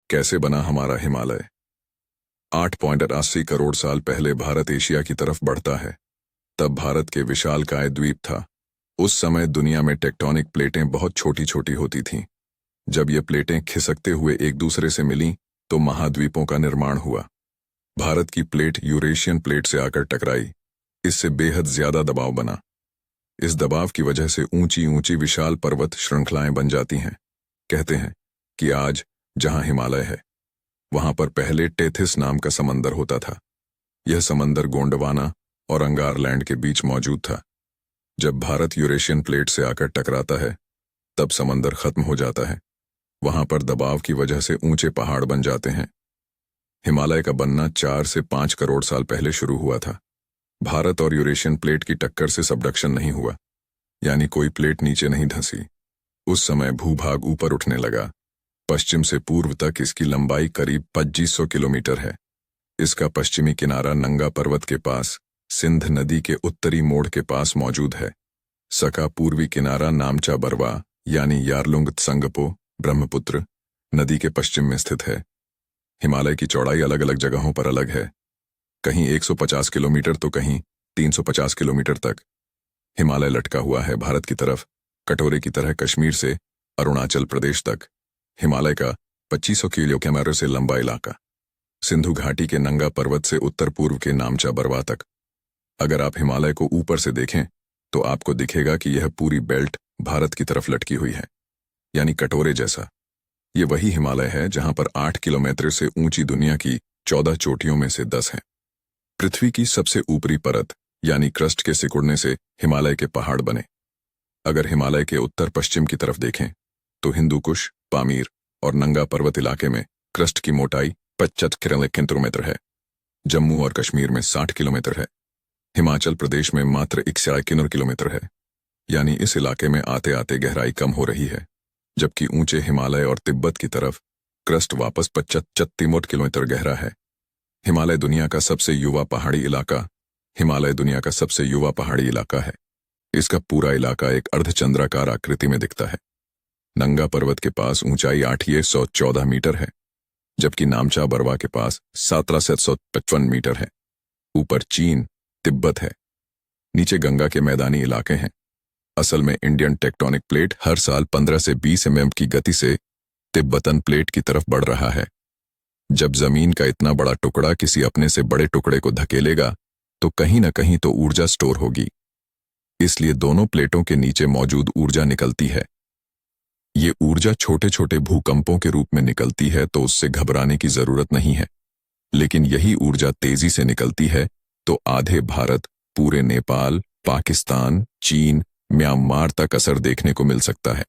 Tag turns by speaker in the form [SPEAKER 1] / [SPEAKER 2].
[SPEAKER 1] कैसे बना हमारा हिमालय। 8.80 करोड़ साल पहले भारत एशिया की तरफ बढ़ता है। तब भारत के विशालकाय द्वीप था। उस समय दुनिया में टेक्टोनिक प्लेटें बहुत छोटी छोटी होती थीं। जब ये प्लेटें खिसकते हुए एक दूसरे से मिलीं तो महाद्वीपों का निर्माण हुआ। भारत की प्लेट यूरेशियन प्लेट से आकर टकराई। इससे बेहद ज्यादा दबाव बना। इस दबाव की वजह से ऊंची ऊंची विशाल पर्वत श्रृंखलाएं बन जाती हैं। कहते हैं कि आज जहां हिमालय है वहां पर पहले टेथिस नाम का समंदर होता था। यह समंदर गोंडवाना और अंगारलैंड के बीच मौजूद था। जब भारत यूरेशियन प्लेट से आकर टकराता है तब समंदर खत्म हो जाता है। वहां पर दबाव की वजह से ऊंचे पहाड़ बन जाते हैं। हिमालय का बनना 4 से 5 करोड़ साल पहले शुरू हुआ था। भारत और यूरेशियन प्लेट की टक्कर से सबडक्शन नहीं हुआ, यानी कोई प्लेट नीचे नहीं धंसी। उस समय भूभाग ऊपर उठने लगा। पश्चिम से पूर्व तक इसकी लंबाई करीब 2500 किलोमीटर है। इसका पश्चिमी किनारा नंगा पर्वत के पास सिंध नदी के उत्तरी मोड़ के पास मौजूद है। सका पूर्वी किनारा नामचा बरवा यानी यारलुंग त्संगपो ब्रह्मपुत्र नदी के पश्चिम में स्थित है। हिमालय की चौड़ाई अलग अलग जगहों पर अलग है, कहीं 150 किलोमीटर तो कहीं 350 किलोमीटर तक। हिमालय लटका हुआ है भारत की तरफ, कटोरे की तरह कश्मीर से अरुणाचल प्रदेश तक। हिमालय का 2500 किलोमीटर से लंबा इलाका सिंधु घाटी के नंगा पर्वत से उत्तर पूर्व के नामचा बरवा तक। अगर आप हिमालय को ऊपर से देखें तो आपको दिखेगा कि यह पूरी बेल्ट भारत की तरफ लटकी हुई है, यानी कटोरे जैसा। ये वही हिमालय है जहां पर 8 किलोमीटर से ऊंची दुनिया की 14 चोटियों में से 10 हैं। पृथ्वी की सबसे ऊपरी परत यानी क्रस्ट के सिकुड़ने से हिमालय के पहाड़ बने। अगर हिमालय के उत्तर पश्चिम की तरफ देखें तो हिंदुकुश, पामीर और नंगा पर्वत इलाके में क्रस्ट की मोटाई 25 किलोमीटर है। जम्मू और कश्मीर में 60 किलोमीटर है। हिमाचल प्रदेश में मात्र 61 किलोमीटर है, यानी इस इलाके में आते आते गहराई कम हो रही है। जबकि ऊंचे हिमालय और तिब्बत की तरफ क्रस्ट वापस 35 किलोमीटर गहरा है। हिमालय दुनिया का सबसे युवा पहाड़ी इलाका है। इसका पूरा इलाका एक अर्धचंद्राकार आकृति में दिखता है। नंगा पर्वत के पास ऊंचाई 814 मीटर है, जबकि नामचा बरवा के पास 1755 मीटर है। ऊपर चीन, तिब्बत है। नीचे गंगा के मैदानी इलाके हैं। असल में इंडियन टेक्टोनिक प्लेट हर साल 15 से 20 mm की गति से तिब्बतन प्लेट की तरफ बढ़ रहा है। जब जमीन का इतना बड़ा टुकड़ा किसी अपने से बड़े टुकड़े को धकेलेगा तो कहीं न कहीं तो ऊर्जा स्टोर होगी। इसलिए दोनों प्लेटों के नीचे मौजूद ऊर्जा निकलती है। ये ऊर्जा छोटे छोटे भूकंपों के रूप में निकलती है, तो उससे घबराने की जरूरत नहीं है। लेकिन यही ऊर्जा तेजी से निकलती है तो आधे भारत, पूरे नेपाल, पाकिस्तान, चीन, म्यांमार तक असर देखने को मिल सकता है।